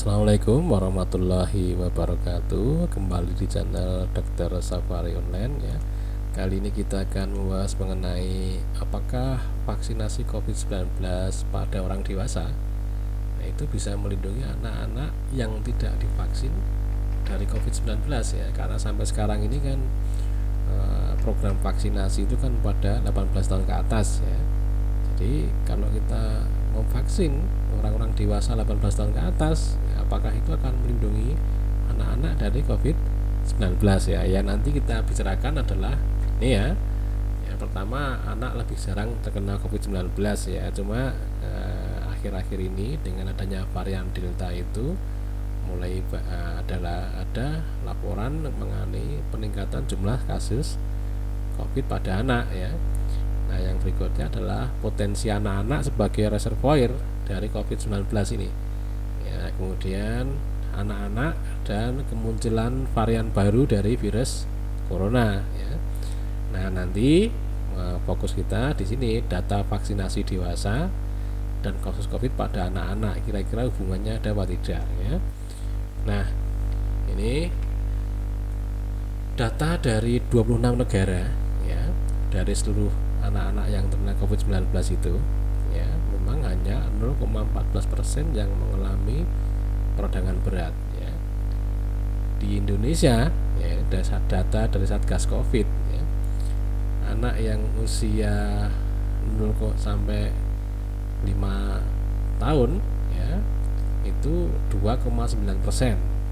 Assalamualaikum warahmatullahi wabarakatuh. Kembali di channel Dokter Safari Online ya. Kali ini kita akan membahas mengenai apakah vaksinasi COVID-19 pada orang dewasa itu bisa melindungi anak-anak yang tidak divaksin dari COVID-19 ya. Karena sampai sekarang ini kan program vaksinasi itu kan pada 18 tahun ke atas ya. Jadi kalau kita memvaksin orang-orang dewasa 18 tahun ke atas, ya, apakah itu akan melindungi anak-anak dari COVID-19 ya? Yang nanti kita bicarakan adalah ini ya. Yang pertama, anak lebih jarang terkena COVID-19 ya. Cuma akhir-akhir ini dengan adanya varian Delta itu mulai ada laporan mengenai peningkatan jumlah kasus COVID pada anak ya. Nah, yang berikutnya adalah potensi anak-anak sebagai reservoir dari COVID-19 ini. Ya, kemudian anak-anak dan kemunculan varian baru dari virus corona ya. Nah, nanti fokus kita di sini data vaksinasi dewasa dan kasus COVID pada anak-anak, kira-kira hubungannya ada apa tidak ya. Nah, ini data dari 26 negara ya, dari seluruh anak-anak yang terkena COVID-19 itu ya, memang hanya 0,14% yang mengalami peradangan berat ya. Di Indonesia ya, data dari Satgas Covid ya, anak yang usia 0 sampai 5 tahun ya, itu 2,9%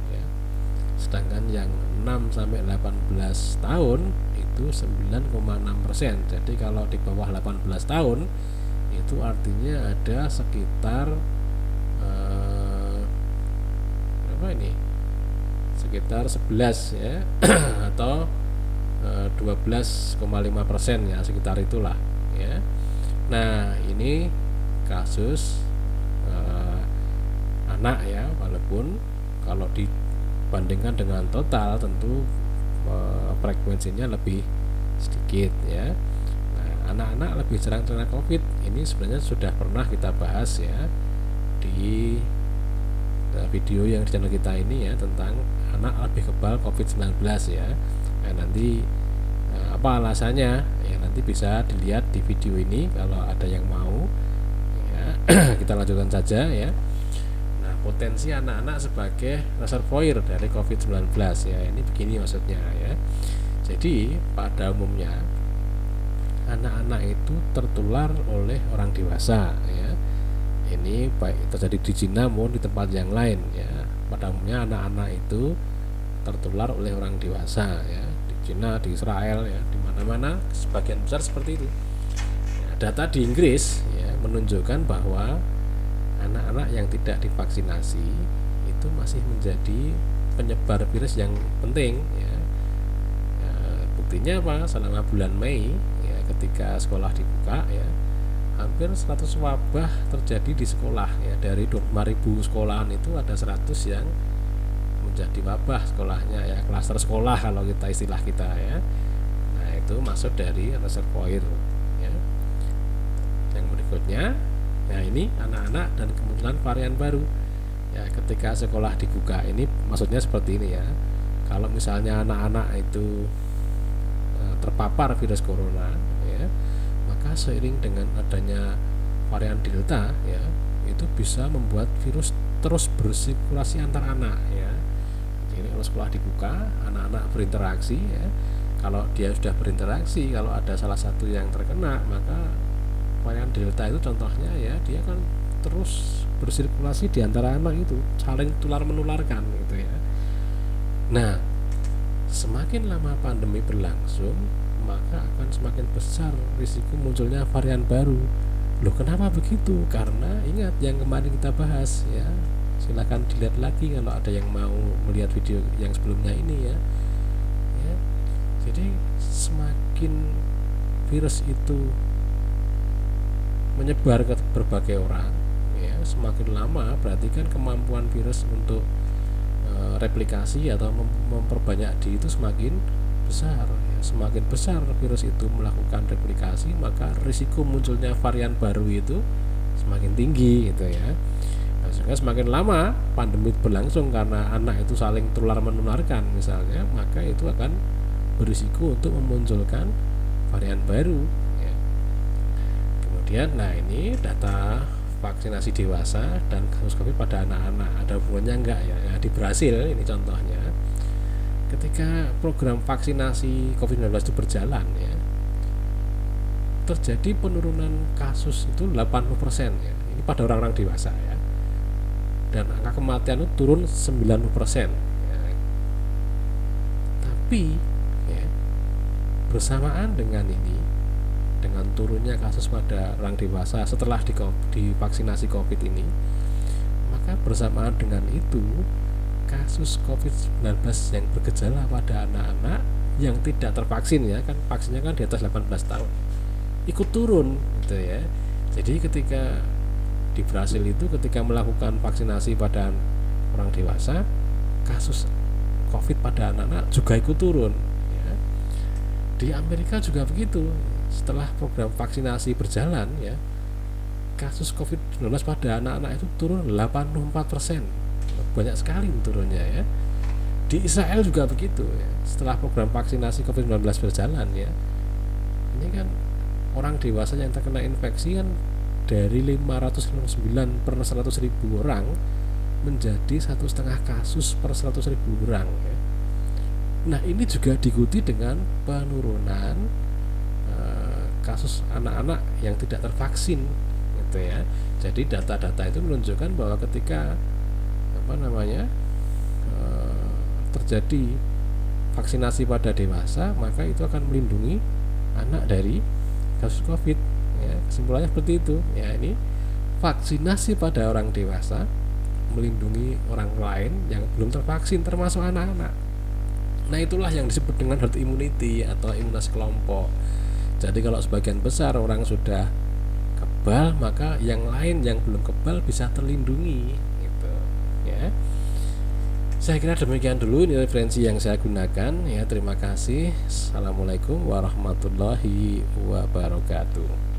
ya. Sedangkan yang 6 sampai 18 tahun itu 9,6%. Jadi kalau di bawah 18 tahun itu artinya ada sekitar sekitar 11 ya atau 12,5% ya, sekitar itulah ya. Nah, ini kasus anak ya, walaupun kalau dibandingkan dengan total tentu frekuensinya lebih sedikit ya. Nah, anak-anak lebih jarang terkena COVID ini sebenarnya sudah pernah kita bahas ya di video yang di channel kita ini ya, tentang anak lebih kebal COVID-19 ya. Nah, nanti apa alasannya ya, nanti bisa dilihat di video ini kalau ada yang mau ya. Kita lanjutkan saja ya. Potensi anak-anak sebagai reservoir dari COVID-19 ya, ini begini maksudnya ya. Jadi pada umumnya anak-anak itu tertular oleh orang dewasa ya. Ini baik terjadi di Cina maupun di tempat yang lain ya. Pada umumnya anak-anak itu tertular oleh orang dewasa ya, di Cina, di Israel ya, di mana-mana sebagian besar seperti itu ya. Data di Inggris ya menunjukkan bahwa anak-anak yang tidak divaksinasi itu masih menjadi penyebar virus yang penting ya. Buktinya apa? Selama bulan Mei ya, ketika sekolah dibuka ya, hampir 100 wabah terjadi di sekolah ya. Dari 25.000 sekolahan itu ada 100 yang menjadi wabah sekolahnya ya, klaster sekolah kalau kita istilah kita ya. Nah, itu masuk dari reservoir ya. Yang berikutnya, nah ini anak-anak dan kemunculan varian baru ya, ketika sekolah dibuka. Ini maksudnya seperti ini ya, kalau misalnya anak-anak itu terpapar virus corona ya, maka seiring dengan adanya varian Delta ya, itu bisa membuat virus terus bersirkulasi antar anak ya. Jadi kalau sekolah dibuka, anak-anak berinteraksi ya, kalau dia sudah berinteraksi, kalau ada salah satu yang terkena, maka varian Delta itu contohnya ya, dia kan terus bersirkulasi di antara anak itu, saling tular menularkan gitu ya. Nah, semakin lama pandemi berlangsung, maka akan semakin besar risiko munculnya varian baru. Loh, kenapa begitu? Karena ingat yang kemarin kita bahas ya. Silakan dilihat lagi kalau ada yang mau melihat video yang sebelumnya ini ya. Ya. Jadi semakin virus itu menyebar ke berbagai orang ya, semakin lama berarti kan kemampuan virus untuk replikasi atau memperbanyak diri itu semakin besar ya. Semakin besar virus itu melakukan replikasi, maka risiko munculnya varian baru itu semakin tinggi gitu ya. sehingga semakin lama pandemi berlangsung karena anak itu saling tular menularkan misalnya, maka itu akan berisiko untuk memunculkan varian baru ya. Kemudian nah ini data vaksinasi dewasa dan kasus COVID pada anak-anak, ada hubungannya enggak ya? Di Brasil ini contohnya, ketika program vaksinasi COVID-19 itu berjalan ya, terjadi penurunan kasus itu 80% ya. Ini pada orang-orang dewasa ya. Dan angka kematian itu turun 90% ya. Tapi ya, bersamaan dengan ini, dengan turunnya kasus pada orang dewasa setelah divaksinasi COVID ini, maka bersamaan dengan itu kasus COVID-19 yang bergejala pada anak-anak yang tidak tervaksin ya, kan vaksinnya kan di atas 18 tahun ikut turun gitu ya. Jadi ketika di Brasil itu ketika melakukan vaksinasi pada orang dewasa, kasus COVID pada anak-anak juga ikut turun ya. Di Amerika juga begitu. Setelah program vaksinasi berjalan ya, kasus COVID-19 pada anak-anak itu turun 84%. Banyak sekali turunnya ya. Di Israel juga begitu ya. Setelah program vaksinasi COVID-19 berjalan ya, ini kan orang dewasa yang terkena infeksi kan dari 559 per 100.000 orang menjadi 1,5 kasus per 100.000 orang ya. Nah ini juga diikuti dengan penurunan kasus anak-anak yang tidak tervaksin gitu ya. Jadi data-data itu menunjukkan bahwa ketika terjadi vaksinasi pada dewasa, maka itu akan melindungi anak dari kasus COVID ya. Kesimpulannya seperti itu ya. Ini vaksinasi pada orang dewasa melindungi orang lain yang belum tervaksin termasuk anak-anak. Nah itulah yang disebut dengan herd immunity atau imunitas kelompok. Jadi kalau sebagian besar orang sudah kebal, maka yang lain yang belum kebal bisa terlindungi gitu ya. Saya kira demikian dulu, ini referensi yang saya gunakan ya. Terima kasih. Assalamualaikum warahmatullahi wabarakatuh.